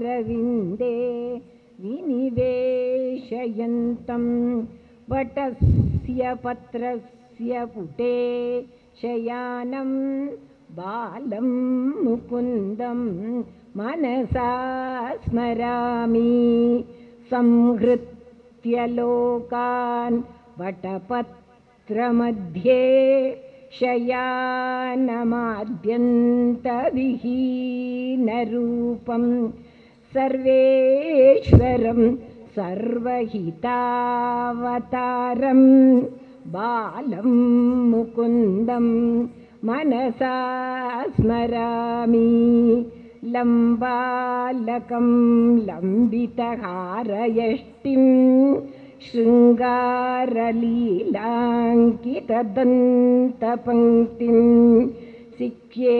मुखारविन्दे विनिवेशयन्तं वटस्य पत्रस्य पुटे शयानं बालं मुकुन्दं मनसा स्मरामि संहृत्य लोकान् वटपत्रमध्ये शयानमाद्यन्तविहीनरूपं सर्वेश्वरं सर्वहितावतारं बालं मुकुन्दं मनसा स्मरामि लम्बालकं लम्बितहारयष्टिं शृङ्गारलीलाङ्कितदन्तपङ्क्तिं सिक्ये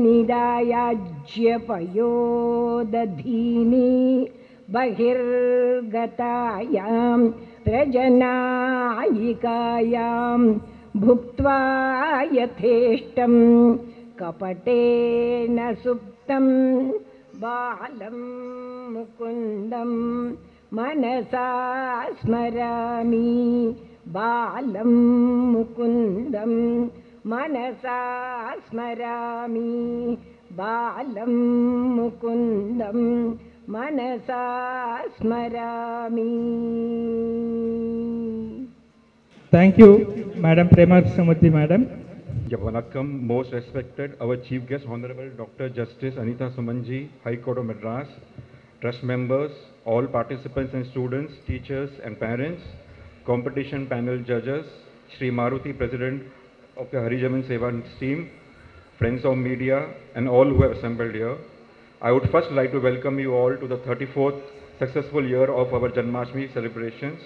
निदायाज्यपयोदधीनि बहिर्गतायां प्रजनायिकायां भुक्त्वा यथेष्टं कपटेन सुप्तं बालं मुकुन्दं मनसा स्मरामि बालं मुकुन्दं मनसा स्मरामि बालं मुकुन्दं मनसा स्मरामि. Thank you, Madam Prema Krishnamurthy, Madam. Vanakkam, most respected, our Chief Guest, Honorable Dr. Justice Anita Sumanji, High Court of Madras, trust members, all participants and students, teachers and parents, competition panel judges, Shri Maruti, President of the Harijaman Seva team, friends of media, and all who have assembled here. I would first like to welcome you all to the 34th successful year of our Janmashtami celebrations.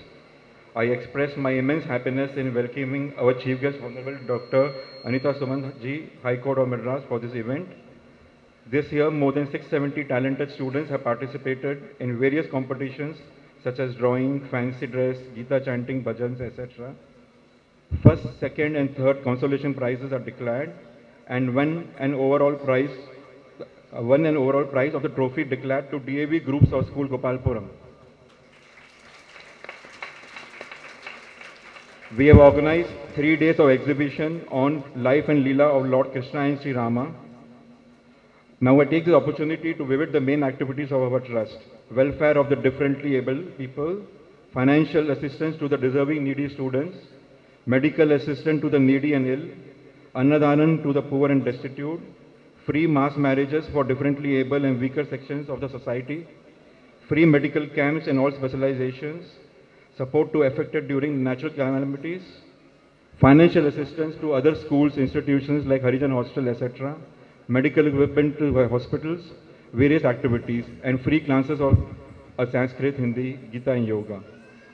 I express my immense happiness in welcoming our Chief Guest, Honorable Dr. Anita Sumanji, High Court of Madras, for this event. This year, more than 670 talented students have participated in various competitions such as drawing, fancy dress, Gita chanting, bhajans, etc. First, second, and third consolation prizes are declared, and won an overall prize of the trophy declared to DAV Groups of School Gopalpuram. We have organized 3 days of exhibition on life and Leela of Lord Krishna and Sri Rama. Now I take this opportunity to visit the main activities of our trust: welfare of the differently able people, financial assistance to the deserving needy students, medical assistance to the needy and ill, Annadanan to the poor and destitute, free mass marriages for differently able and weaker sections of the society, free medical camps in all specializations, support to affected during natural calamities, financial assistance to other schools, institutions like Harijan Hostel, etc., medical equipment to hospitals, various activities, and free classes of Sanskrit, Hindi, Gita and Yoga.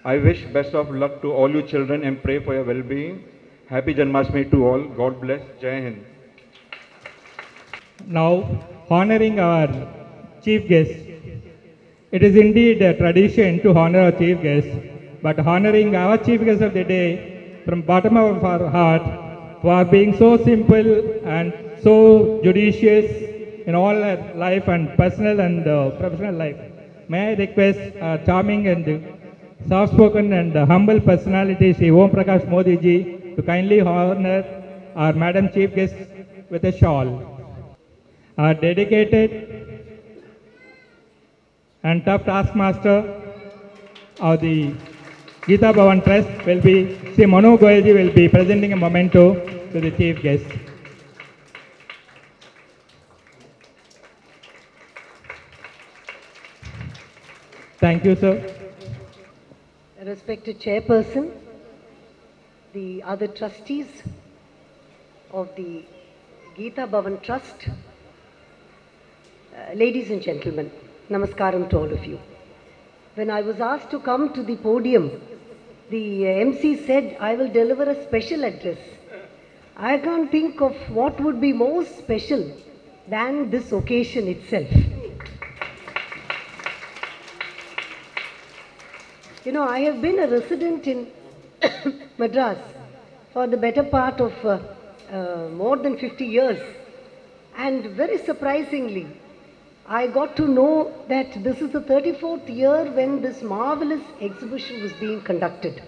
I wish best of luck to all you children and pray for your well-being. Happy Janmashtami to all. God bless. Jai Hind. Now, honoring our chief guest. It is indeed a tradition to honor our chief guest, but honoring our chief guest of the day from bottom of our heart for being so simple and so judicious in all our life and personal and professional life. May I request our charming and soft-spoken and humble personality, Shri Om Prakash Modi ji, to kindly honor our Madam Chief Guest with a shawl. Our dedicated and tough taskmaster of the Gita Bhavan Trust will be Shri Manu Goyal ji will be presenting a memento to the Chief Guest. Thank you, sir. Respected Chairperson, the other trustees of the Gita Bhavan Trust, ladies and gentlemen, namaskaram to all of you. When I was asked to come to the podium, the MC said, I will deliver a special address. I can't think of what would be more special than this occasion itself. You know, I have been a resident in Madras for the better part of more than 50 years. And very surprisingly, I got to know that this is the 34th year when this marvelous exhibition was being conducted.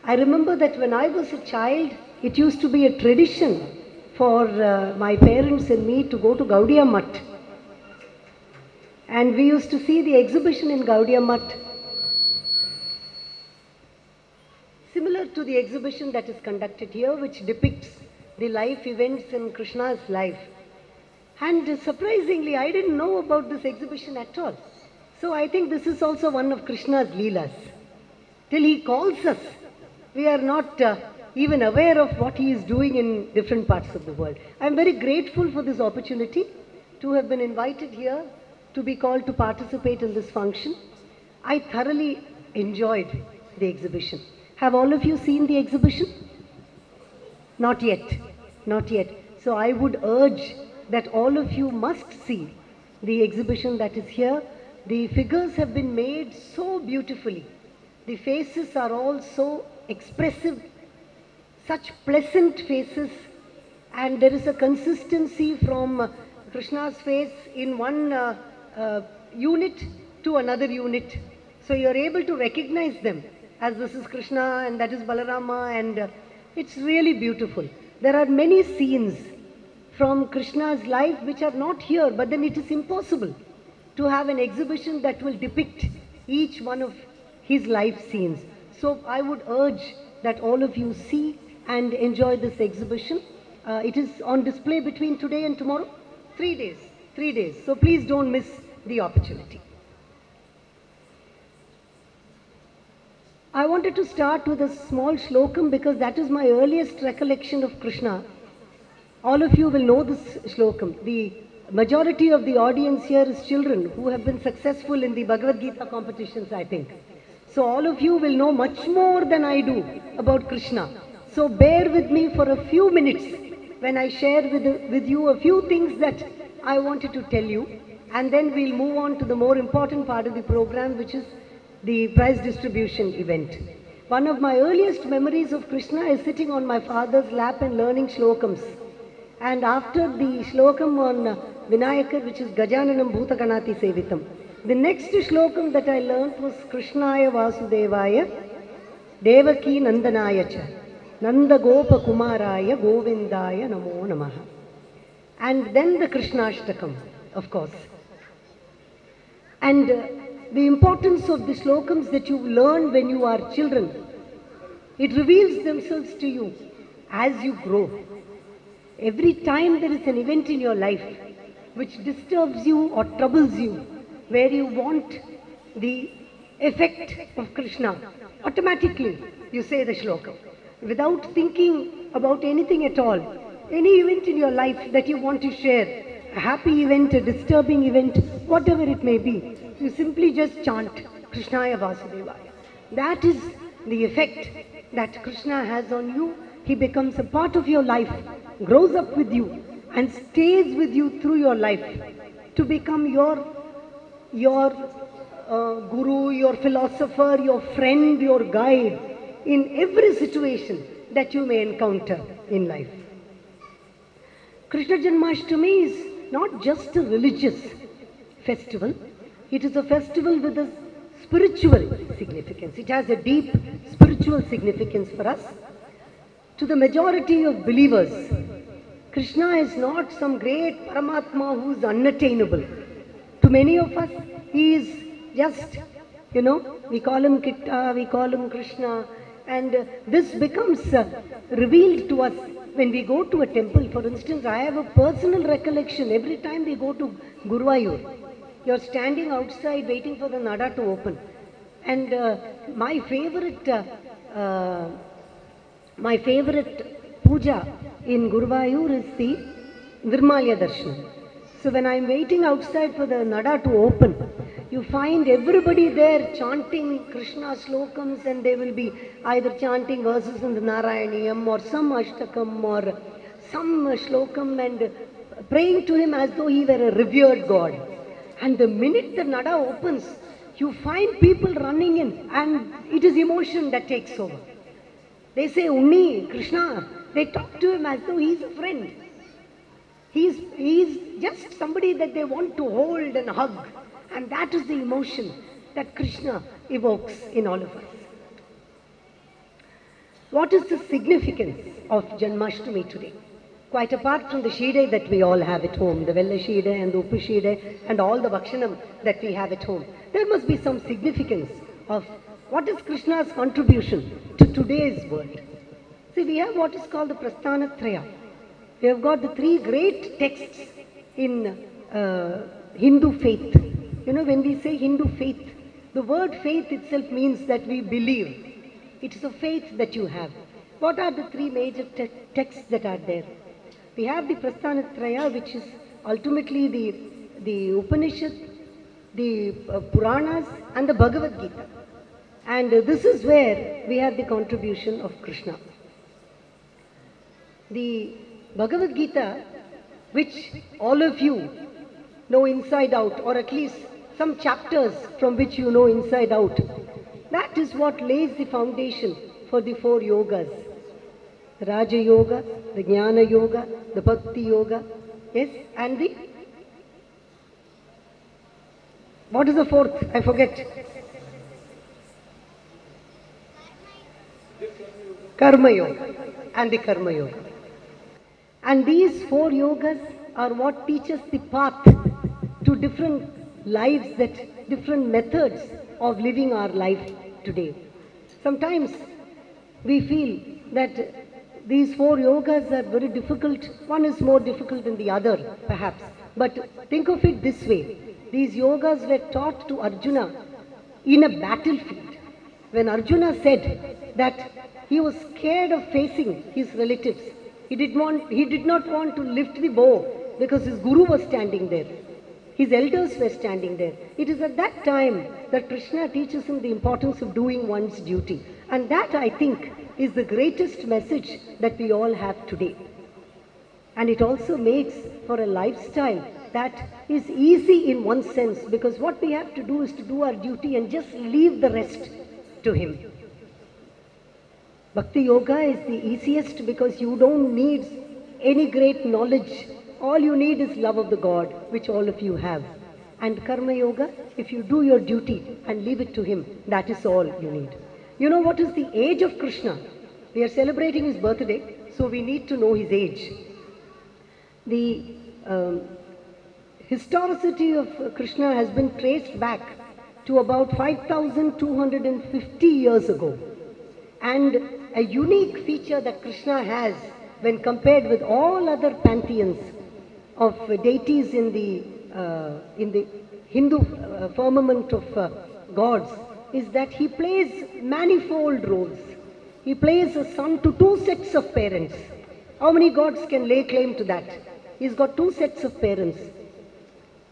I remember that when I was a child, it used to be a tradition for my parents and me to go to Gaudiya Math. And we used to see the exhibition in Gaudiya Math, similar to the exhibition that is conducted here, which depicts the life events in Krishna's life. And surprisingly, I didn't know about this exhibition at all. So I think this is also one of Krishna's Leelas. Till he calls us, we are not even aware of what he is doing in different parts of the world. I am very grateful for this opportunity to have been invited here, to be called to participate in this function. I thoroughly enjoyed the exhibition. Have all of you seen the exhibition? Not yet. Not yet. So I would urge that all of you must see the exhibition that is here. The figures have been made so beautifully. The faces are all so expressive, such pleasant faces, and there is a consistency from Krishna's face in one unit to another unit. So you are able to recognize them as this is Krishna and that is Balarama, and it's really beautiful. There are many scenes from Krishna's life which are not here, but then it is impossible to have an exhibition that will depict each one of his life scenes. So I would urge that all of you see and enjoy this exhibition. It is on display between today and tomorrow. 3 days. 3 days. So please don't miss the opportunity. I wanted to start with a small shlokam because that is my earliest recollection of Krishna. All of you will know this shlokam. The majority of the audience here is children who have been successful in the Bhagavad Gita competitions, I think. So all of you will know much more than I do about Krishna. So bear with me for a few minutes when I share with you a few things that I wanted to tell you, and then we'll move on to the more important part of the program, which is the prize distribution event. One of my earliest memories of Krishna is sitting on my father's lap and learning shlokams. And after the shlokam on Vinayakar, which is Gajananam Bhutaganati Sevitam, the next shlokam that I learnt was Krishnaya Vasudevaya Devaki Nandanaya Cha Nanda Gopa Kumaraya Govindaya Namo Namaha. And then the Krishnashtakam, of course. And the importance of the slokams that you learn when you are children, it reveals themselves to you as you grow. Every time there is an event in your life which disturbs you or troubles you, where you want the effect of Krishna, automatically you say the shlokam. Without thinking about anything at all, any event in your life that you want to share, a happy event, a disturbing event, whatever it may be, you simply just chant Krishnaya Vasudevaya. That is the effect that Krishna has on you. He becomes a part of your life, grows up with you and stays with you through your life to become your guru, your philosopher, your friend, your guide in every situation that you may encounter in life. Krishna Janmashtami is not just a religious festival, it is a festival with a spiritual significance. It has a deep spiritual significance for us. To the majority of believers, Krishna is not some great Paramatma who is unattainable. To many of us, he is just, we call him Kitta, we call him Krishna, and this becomes revealed to us when we go to a temple. For instance, I have a personal recollection. Every time we go to Guruvayur, you're standing outside waiting for the Nada to open. And my favorite puja in Guruvayur is the Nirmalya Darshan. So when I'm waiting outside for the Nada to open, you find everybody there chanting Krishna slokams, and they will be either chanting verses in the Narayaniyam or some Ashtakam or some shlokam and praying to him as though he were a revered god. And the minute the Nada opens, you find people running in, and it is emotion that takes over. They say, Unni, Krishna. They talk to him as though he is a friend. He's just somebody that they want to hold and hug. And that is the emotion that Krishna evokes in all of us. What is the significance of Janmashtami today? Quite apart from the Shide that we all have at home, the Vella Shide and the Uppu Shide and all the Bhakshanam that we have at home, there must be some significance of what is Krishna's contribution to today's world. See, we have what is called the Prasthanatraya. We have got the three great texts in Hindu faith. You know, when we say Hindu faith, the word faith itself means that we believe. It is a faith that you have. What are the three major texts that are there? We have the Prasthanatraya, which is ultimately the Upanishad, the Puranas and the Bhagavad Gita. And this is where we have the contribution of Krishna. The Bhagavad Gita, which all of you know inside out, or at least some chapters from which you know inside out, that is what lays the foundation for the four yogas. The Raja Yoga, the Jnana Yoga, the Bhakti Yoga, yes, and the... What is the fourth? I forget. Karma Yoga and the Karma Yoga. And these four yogas are what teach us the path to different lives, that different methods of living our life today. Sometimes we feel that these four yogas are very difficult. One is more difficult than the other, perhaps. But think of it this way. These yogas were taught to Arjuna in a battlefield. When Arjuna said that he was scared of facing his relatives, he did not want to lift the bow because his guru was standing there. His elders were standing there. It is at that time that Krishna teaches him the importance of doing one's duty. And that, I think, is the greatest message that we all have today. And it also makes for a lifestyle that is easy in one sense, because what we have to do is to do our duty and just leave the rest to him. Bhakti Yoga is the easiest because you don't need any great knowledge. All you need is love of the God, which all of you have. And Karma Yoga, if you do your duty and leave it to him, that is all you need. You know what is the age of Krishna? We are celebrating his birthday, so we need to know his age. The historicity of Krishna has been traced back to about 5,250 years ago. And a unique feature that Krishna has when compared with all other pantheons of deities in the Hindu firmament of gods is that he plays manifold roles. He plays a son to two sets of parents. How many gods can lay claim to that? He's got two sets of parents.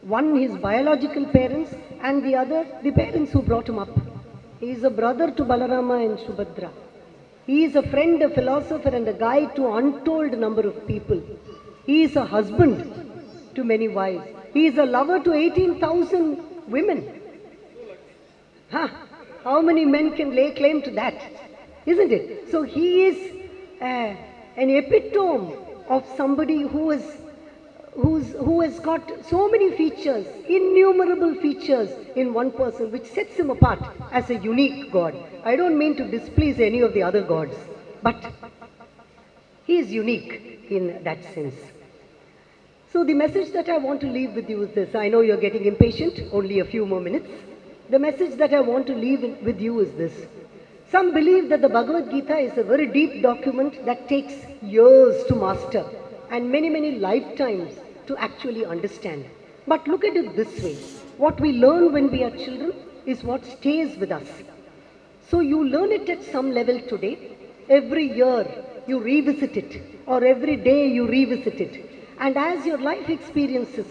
One, his biological parents, and the other, the parents who brought him up. He is a brother to Balarama and Subhadra. He is a friend, a philosopher, and a guide to untold number of people. He is a husband to many wives. He is a lover to 18,000 women. How many men can lay claim to that? Isn't it? So he is an epitome of somebody who has got so many features, innumerable features in one person, which sets him apart as a unique God. I don't mean to displease any of the other gods, but he is unique in that sense. So the message that I want to leave with you is this. I know you're getting impatient, only a few more minutes. The message that I want to leave with you is this. Some believe that the Bhagavad Gita is a very deep document that takes years to master and many, many lifetimes to actually understand. But look at it this way. What we learn when we are children is what stays with us. So you learn it at some level today. Every year you revisit it, or every day you revisit it. And as your life experiences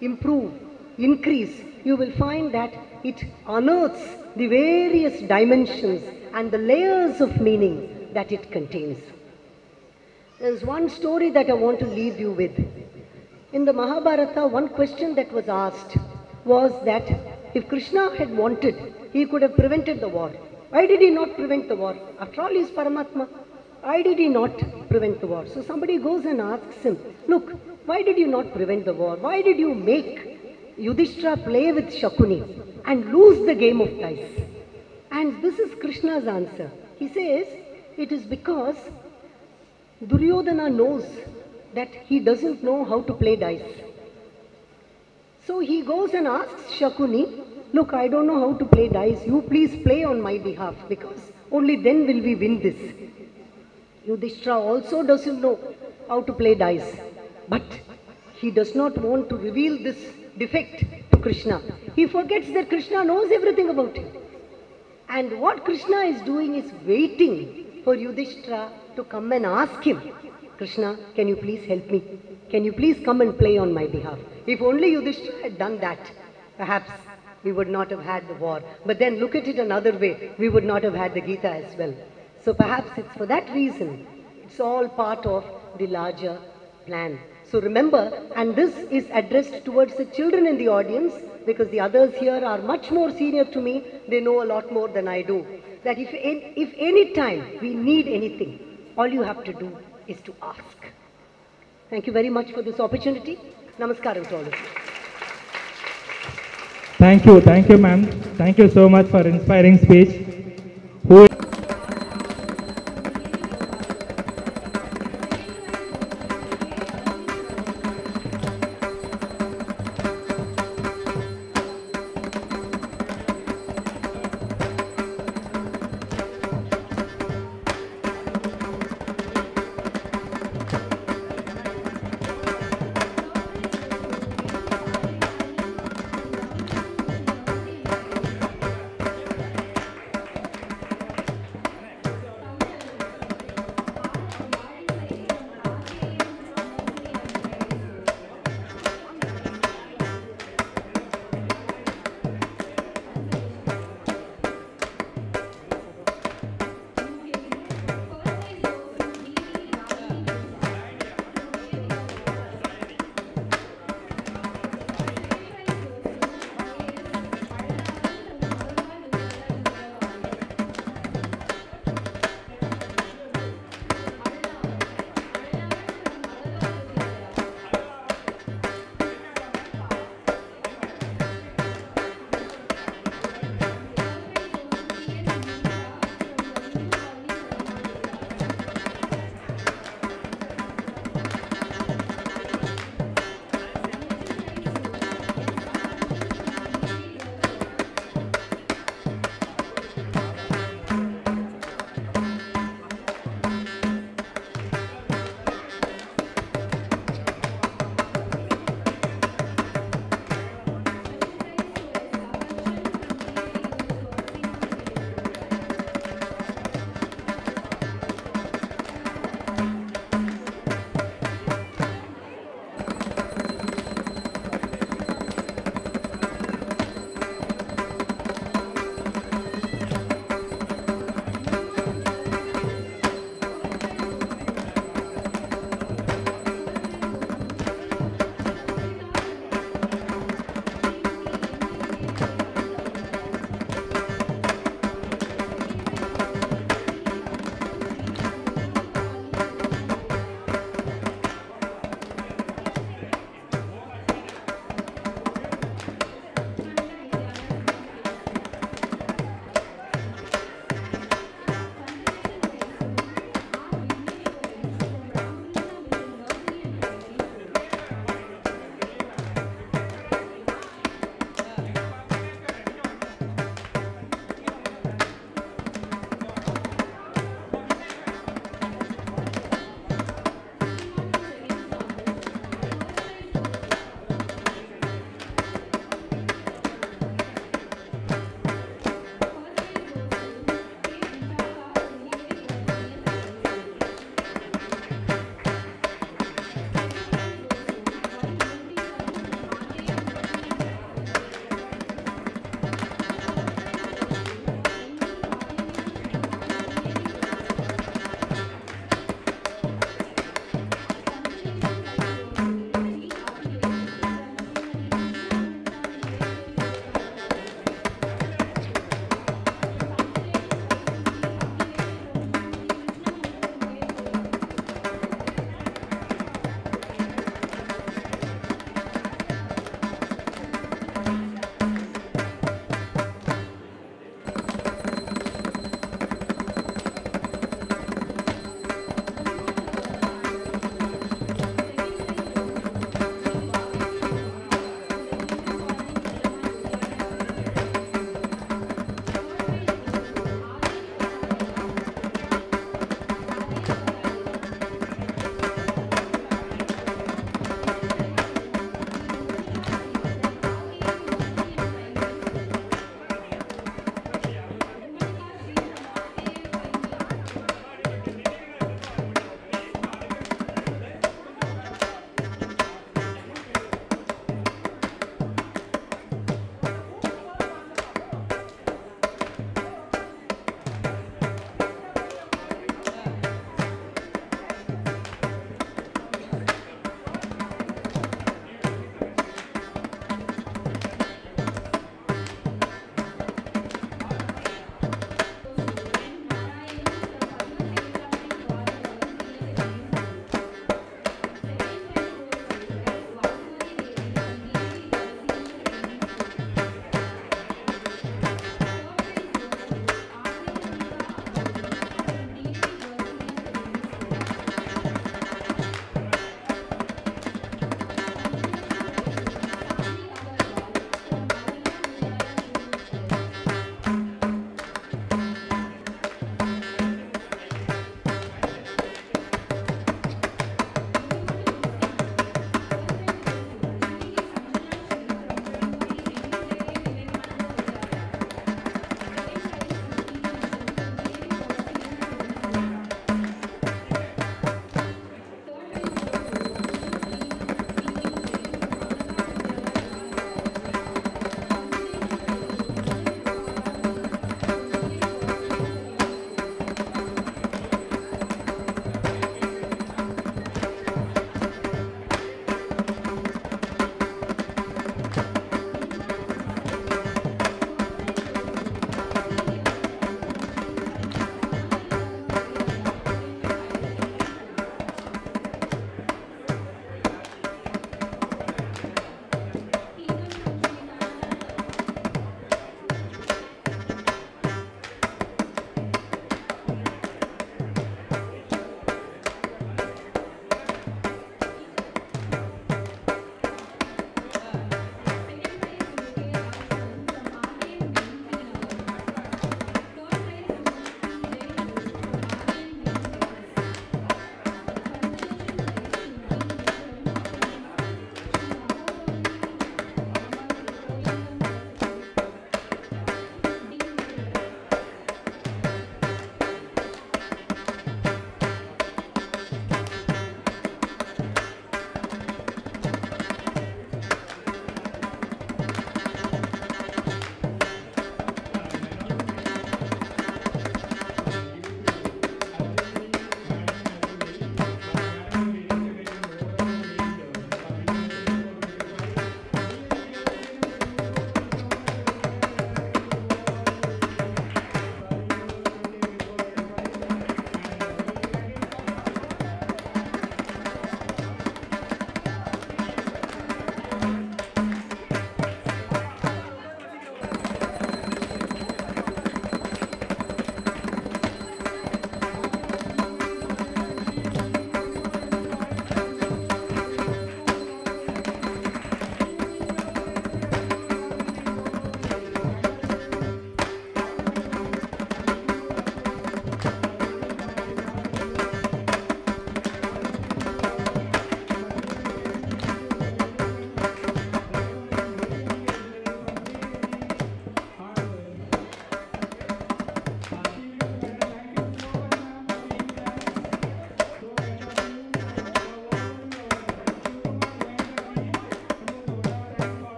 improve, increase, you will find that it unearths the various dimensions and the layers of meaning that it contains. There's one story that I want to leave you with. In the Mahabharata, one question that was asked was that if Krishna had wanted, he could have prevented the war. Why did he not prevent the war? After all, he is Paramatma. why did he not prevent the war? So somebody goes and asks him, look, why did you not prevent the war? Why did you make Yudhishthira play with Shakuni and lose the game of dice? And this is Krishna's answer. He says, it is because Duryodhana knows that he doesn't know how to play dice. So he goes and asks Shakuni, look, I don't know how to play dice. You please play on my behalf, because only then will we win this. Yudhishthira also doesn't know how to play dice, but he does not want to reveal this defect to Krishna. He forgets that Krishna knows everything about him. And what Krishna is doing is waiting for Yudhishthira to come and ask him, Krishna, can you please help me? Can you please come and play on my behalf? If only Yudhishthira had done that, perhaps we would not have had the war. But then look at it another way, we would not have had the Gita as well. So perhaps it's for that reason. It's all part of the larger plan. So remember, and this is addressed towards the children in the audience, because the others here are much more senior to me, they know a lot more than I do, that if any time we need anything, all you have to do is to ask. Thank you very much for this opportunity. Namaskaram to all of you. Thank you, ma'am. Thank you so much for inspiring speech. Who